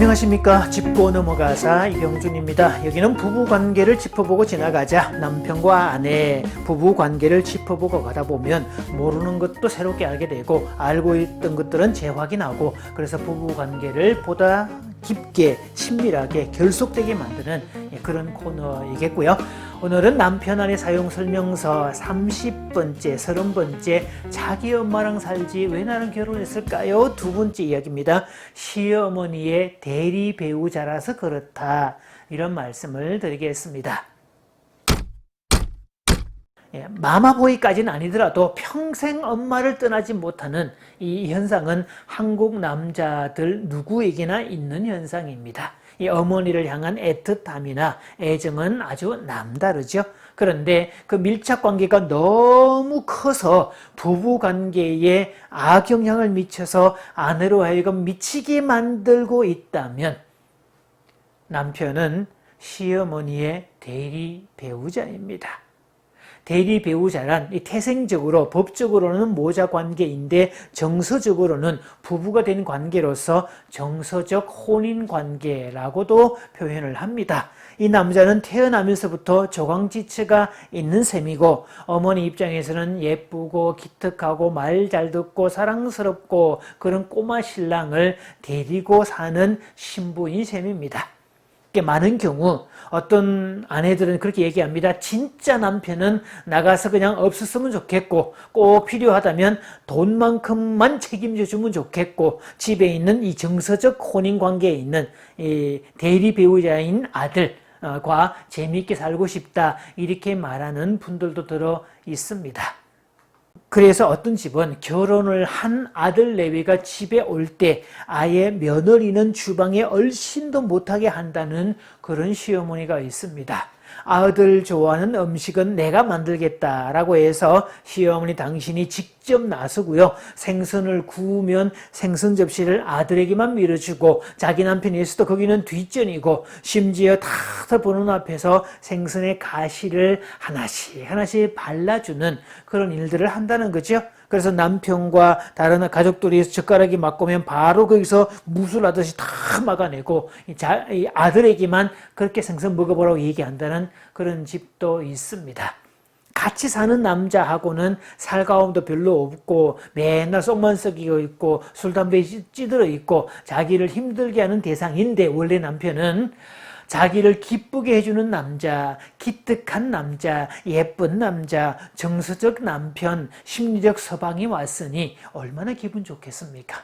안녕하십니까. 짚고 넘어가사 이병준입니다. 여기는 부부관계를 짚어보고 지나가자. 남편과 아내 부부관계를 짚어보고 가다 보면 모르는 것도 새롭게 알게 되고 알고 있던 것들은 재확인하고 그래서 부부관계를 보다 깊게 친밀하게 결속되게 만드는 그런 코너이겠고요. 오늘은 남편 아내 사용 설명서 30번째 30번째 자기 엄마랑 살지 왜 나는 결혼했을까요? 두 번째 이야기입니다. 시어머니의 대리 배우자라서 그렇다, 이런 말씀을 드리겠습니다. 마마보이까지는 아니더라도 평생 엄마를 떠나지 못하는 이 현상은 한국 남자들 누구에게나 있는 현상입니다. 이 어머니를 향한 애틋함이나 애정은 아주 남다르죠. 그런데 그 밀착관계가 너무 커서 부부관계에 악영향을 미쳐서 아내로 하여금 미치게 만들고 있다면 남편은 시어머니의 대리 배우자입니다. 대리 배우자란 태생적으로 법적으로는 모자 관계인데 정서적으로는 부부가 된 관계로서 정서적 혼인 관계라고도 표현을 합니다. 이 남자는 태어나면서부터 조강지처가 있는 셈이고 어머니 입장에서는 예쁘고 기특하고 말 잘 듣고 사랑스럽고 그런 꼬마 신랑을 데리고 사는 신부인 셈입니다. 많은 경우 어떤 아내들은 그렇게 얘기합니다. 진짜 남편은 나가서 그냥 없었으면 좋겠고 꼭 필요하다면 돈만큼만 책임져 주면 좋겠고 집에 있는 이 정서적 혼인관계에 있는 이 대리 배우자인 아들과 재미있게 살고 싶다, 이렇게 말하는 분들도 들어 있습니다. 그래서 어떤 집은 결혼을 한 아들 내외가 집에 올 때 아예 며느리는 주방에 얼씬도 못하게 한다는 그런 시어머니가 있습니다. 아들 좋아하는 음식은 내가 만들겠다라고 해서 시어머니 당신이 직접 나서고요. 생선을 구우면 생선 접시를 아들에게만 밀어주고 자기 남편이 있어도 거기는 뒷전이고 심지어 다 보는 앞에서 생선의 가시를 하나씩 발라주는 그런 일들을 한다는 거죠. 그래서 남편과 다른 가족들이 젓가락이 맞고면 바로 거기서 무술하듯이 다 막아내고 이 아들에게만 그렇게 생선 먹어보라고 얘기한다는 그런 집도 있습니다. 같이 사는 남자하고는 살가움도 별로 없고 맨날 속만 썩이고 있고 술 담배 찌들어 있고 자기를 힘들게 하는 대상인데, 원래 남편은 자기를 기쁘게 해주는 남자, 기특한 남자, 예쁜 남자, 정서적 남편, 심리적 서방이 왔으니 얼마나 기분 좋겠습니까?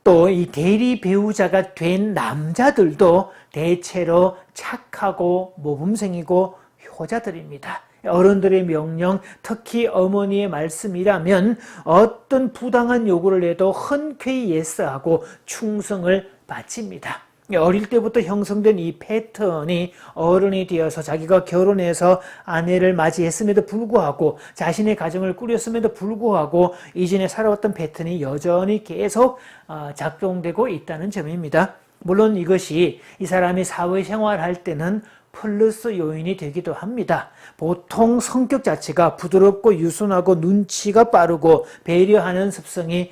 또 이 대리 배우자가 된 남자들도 대체로 착하고 모범생이고 효자들입니다. 어른들의 명령, 특히 어머니의 말씀이라면 어떤 부당한 요구를 해도 흔쾌히 예스하고 충성을 바칩니다. 어릴 때부터 형성된 이 패턴이 어른이 되어서 자기가 결혼해서 아내를 맞이했음에도 불구하고 자신의 가정을 꾸렸음에도 불구하고 이전에 살아왔던 패턴이 여전히 계속 작동되고 있다는 점입니다. 물론 이것이 이 사람이 사회생활할 때는 플러스 요인이 되기도 합니다. 보통 성격 자체가 부드럽고 유순하고 눈치가 빠르고 배려하는 습성이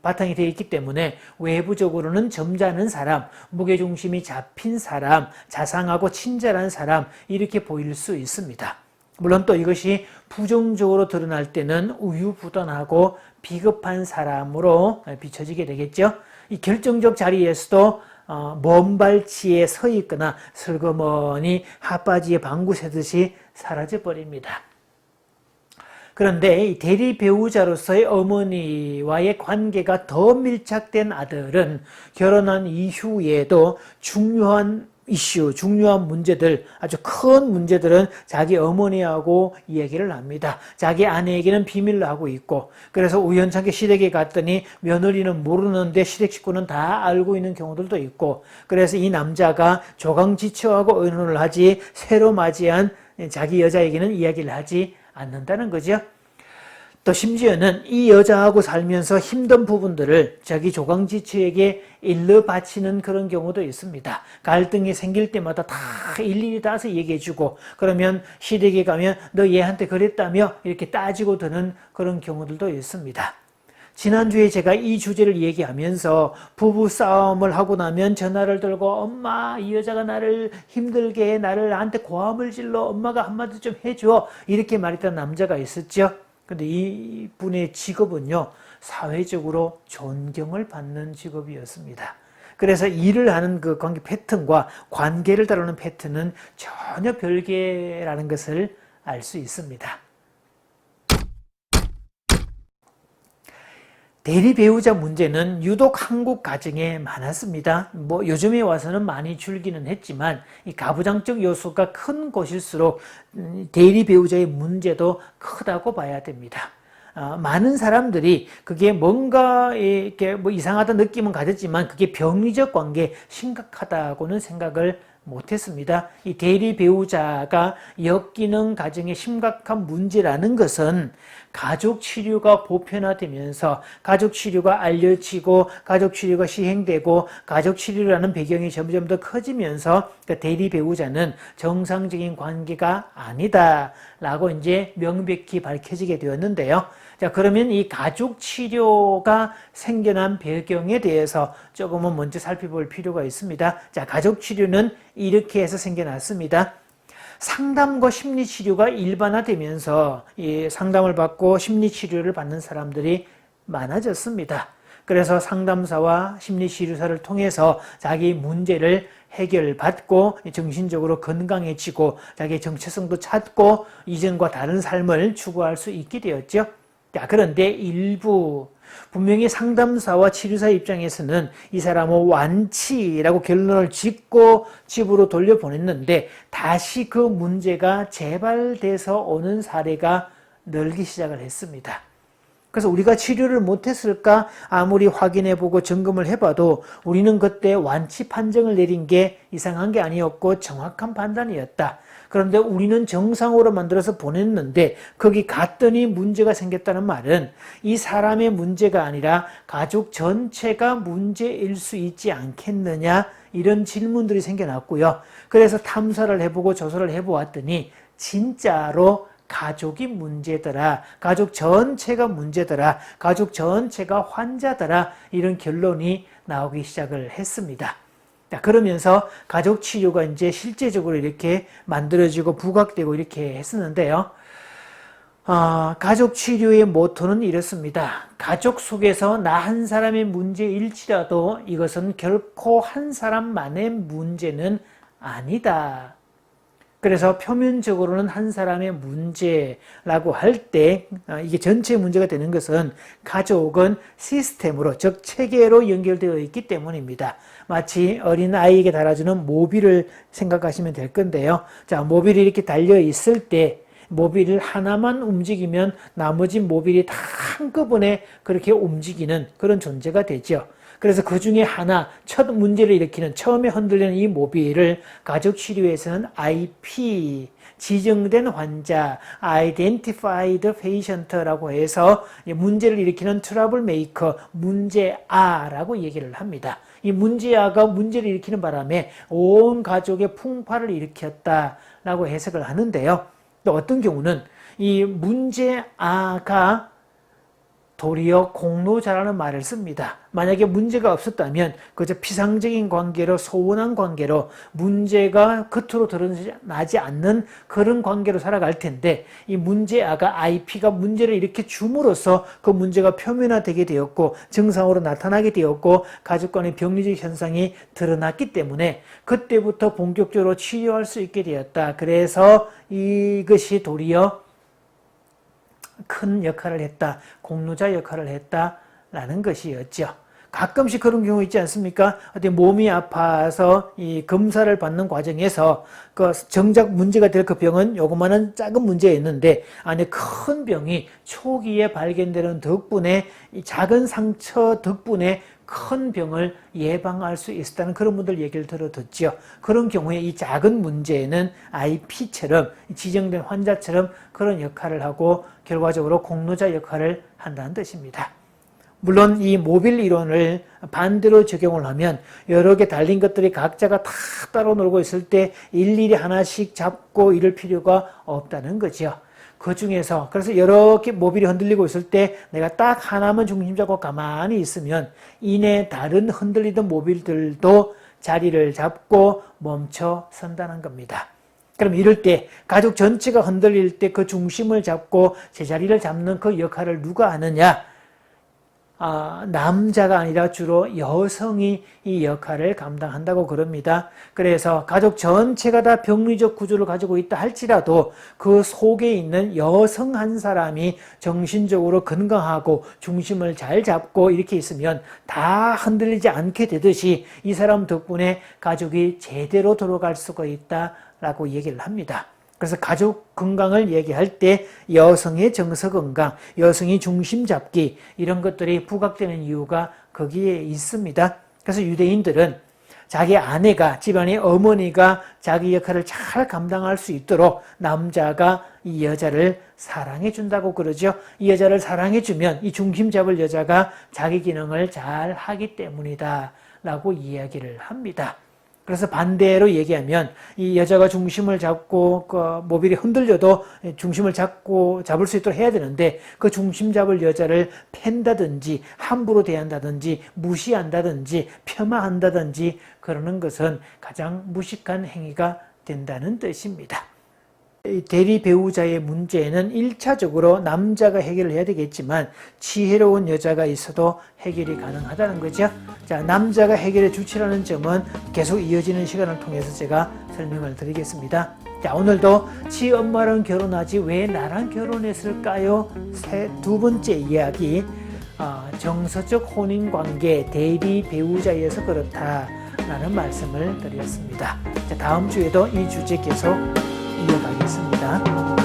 바탕이 되어 있기 때문에 외부적으로는 점잖은 사람, 무게중심이 잡힌 사람, 자상하고 친절한 사람, 이렇게 보일 수 있습니다. 물론 또 이것이 부정적으로 드러날 때는 우유부단하고 비겁한 사람으로 비춰지게 되겠죠. 이 결정적 자리에서도 먼발치에 서 있거나 슬그머니 핫바지에 방구 새듯이 사라져버립니다. 그런데 이 대리 배우자로서의 어머니와의 관계가 더 밀착된 아들은 결혼한 이후에도 중요한 이슈, 중요한 문제들, 아주 큰 문제들은 자기 어머니하고 이야기를 합니다. 자기 아내에게는 비밀로 하고 있고, 그래서 우연찮게 시댁에 갔더니 며느리는 모르는데 시댁 식구는 다 알고 있는 경우들도 있고, 그래서 이 남자가 조강지처하고 의논을 하지 새로 맞이한 자기 여자에게는 이야기를 하지 않는다는 거죠. 또 심지어는 이 여자하고 살면서 힘든 부분들을 자기 조강지처에게 일러 바치는 그런 경우도 있습니다. 갈등이 생길 때마다 다 일일이 따서 얘기해주고, 그러면 시댁에 가면 너 얘한테 그랬다며 이렇게 따지고 드는 그런 경우들도 있습니다. 지난주에 제가 이 주제를 얘기하면서 부부 싸움을 하고 나면 전화를 들고 엄마 이 여자가 나를 힘들게 해 나를 나한테 고함을 질러 엄마가 한마디 좀 해줘 이렇게 말했던 남자가 있었죠. 근데 이 분의 직업은요 사회적으로 존경을 받는 직업이었습니다. 그래서 일을 하는 그 관계 패턴과 관계를 다루는 패턴은 전혀 별개라는 것을 알 수 있습니다. 대리 배우자 문제는 유독 한국 가정에 많았습니다. 요즘에 와서는 많이 줄기는 했지만 이 가부장적 요소가 큰 곳일수록 대리 배우자의 문제도 크다고 봐야 됩니다. 많은 사람들이 그게 뭔가 이렇게 이상하다 느낌은 가졌지만 그게 병리적 관계 심각하다고는 생각을 못했습니다. 이 대리 배우자가 역기능 가정의 심각한 문제라는 것은 가족 치료가 보편화되면서 가족 치료가 알려지고 가족 치료가 시행되고 가족 치료라는 배경이 점점 더 커지면서 대리 배우자는 정상적인 관계가 아니다라고 이제 명백히 밝혀지게 되었는데요. 자, 그러면 이 가족 치료가 생겨난 배경에 대해서 조금은 먼저 살펴볼 필요가 있습니다. 자, 가족 치료는 이렇게 해서 생겨났습니다. 상담과 심리치료가 일반화되면서 이 상담을 받고 심리치료를 받는 사람들이 많아졌습니다. 그래서 상담사와 심리치료사를 통해서 자기 문제를 해결받고 정신적으로 건강해지고 자기의 정체성도 찾고 이전과 다른 삶을 추구할 수 있게 되었죠. 자, 그런데 일부 분명히 상담사와 치료사 입장에서는 이 사람은 완치라고 결론을 짓고 집으로 돌려보냈는데 다시 그 문제가 재발돼서 오는 사례가 늘기 시작을 했습니다. 그래서 우리가 치료를 못했을까 아무리 확인해보고 점검을 해봐도 우리는 그때 완치 판정을 내린 게 이상한 게 아니었고 정확한 판단이었다. 그런데 우리는 정상으로 만들어서 보냈는데 거기 갔더니 문제가 생겼다는 말은 이 사람의 문제가 아니라 가족 전체가 문제일 수 있지 않겠느냐 이런 질문들이 생겨났고요. 그래서 탐사를 해보고 조사를 해보았더니 진짜로 가족이 문제더라. 가족 전체가 문제더라. 가족 전체가 환자더라. 이런 결론이 나오기 시작을 했습니다. 자, 그러면서 가족 치료가 이제 실제적으로 이렇게 만들어지고 부각되고 이렇게 했었는데요. 가족 치료의 모토는 이렇습니다. 가족 속에서 나 한 사람의 문제일지라도 이것은 결코 한 사람만의 문제는 아니다. 그래서 표면적으로는 한 사람의 문제라고 할 때 이게 전체 문제가 되는 것은 가족은 시스템으로 즉 체계로 연결되어 있기 때문입니다. 마치 어린아이에게 달아주는 모빌을 생각하시면 될 건데요. 자, 모빌이 이렇게 달려 있을 때 모빌을 하나만 움직이면 나머지 모빌이 다 한꺼번에 그렇게 움직이는 그런 존재가 되죠. 그래서 그 중에 하나, 첫 문제를 일으키는 처음에 흔들리는 이 모빌을 가족치료에서는 IP, 지정된 환자, Identified Patient라고 해서 문제를 일으키는 트러블 메이커, 문제아라고 얘기를 합니다. 이 문제아가 문제를 일으키는 바람에 온 가족의 풍파를 일으켰다라고 해석을 하는데요. 또 어떤 경우는 이 문제아가 도리어 공로자라는 말을 씁니다. 만약에 문제가 없었다면 그저 피상적인 관계로 소원한 관계로 문제가 겉으로 드러나지 않는 그런 관계로 살아갈 텐데 이 문제아가 IP가 문제를 이렇게 줌으로써 그 문제가 표면화되게 되었고 정상으로 나타나게 되었고 가족 간의 병리적 현상이 드러났기 때문에 그때부터 본격적으로 치료할 수 있게 되었다. 그래서 이것이 도리어 큰 역할을 했다. 공로자 역할을 했다라는 것이었죠. 가끔씩 그런 경우 있지 않습니까? 어디 몸이 아파서 이 검사를 받는 과정에서 그 정작 문제가 될 그 병은 요거만한 작은 문제였는데 안에 큰 병이 초기에 발견되는 덕분에 이 작은 상처 덕분에 큰 병을 예방할 수 있었다는 그런 분들 얘기를 들어듣죠. 그런 경우에 이 작은 문제는 IP처럼 지정된 환자처럼 그런 역할을 하고 결과적으로 공로자 역할을 한다는 뜻입니다. 물론 이 모빌 이론을 반대로 적용을 하면 여러 개 달린 것들이 각자가 다 따로 놀고 있을 때 일일이 하나씩 잡고 이럴 필요가 없다는 거죠. 그 중에서 그래서 여러 개 모빌이 흔들리고 있을 때 내가 딱 하나만 중심 잡고 가만히 있으면 이내 다른 흔들리던 모빌들도 자리를 잡고 멈춰 선다는 겁니다. 그럼 이럴 때 가족 전체가 흔들릴 때 그 중심을 잡고 제자리를 잡는 그 역할을 누가 하느냐? 남자가 아니라 주로 여성이 이 역할을 감당한다고 그럽니다. 그래서 가족 전체가 다 병리적 구조를 가지고 있다 할지라도 그 속에 있는 여성 한 사람이 정신적으로 건강하고 중심을 잘 잡고 이렇게 있으면 다 흔들리지 않게 되듯이 이 사람 덕분에 가족이 제대로 돌아갈 수가 있다라고 얘기를 합니다. 그래서 가족 건강을 얘기할 때 여성의 정서 건강, 여성의 중심 잡기 이런 것들이 부각되는 이유가 거기에 있습니다. 그래서 유대인들은 자기 아내가, 집안의 어머니가 자기 역할을 잘 감당할 수 있도록 남자가 이 여자를 사랑해 준다고 그러죠. 이 여자를 사랑해 주면 이 중심 잡을 여자가 자기 기능을 잘 하기 때문이다 라고 이야기를 합니다. 그래서 반대로 얘기하면 이 여자가 중심을 잡고 그 모빌이 흔들려도 중심을 잡을 수 있도록 해야 되는데 그 중심 잡을 여자를 팬다든지 함부로 대한다든지 무시한다든지 폄하한다든지 그러는 것은 가장 무식한 행위가 된다는 뜻입니다. 대리 배우자의 문제는 1차적으로 남자가 해결을 해야 되겠지만 지혜로운 여자가 있어도 해결이 가능하다는 거죠. 자, 남자가 해결의 주체라는 점은 계속 이어지는 시간을 통해서 제가 설명을 드리겠습니다. 자, 오늘도 지 엄마랑 결혼하지 왜 나랑 결혼했을까요? 두 번째 이야기, 정서적 혼인관계 대리 배우자여서 그렇다라는 말씀을 드렸습니다. 자, 다음 주에도 이 주제 계속 이어가겠습니다.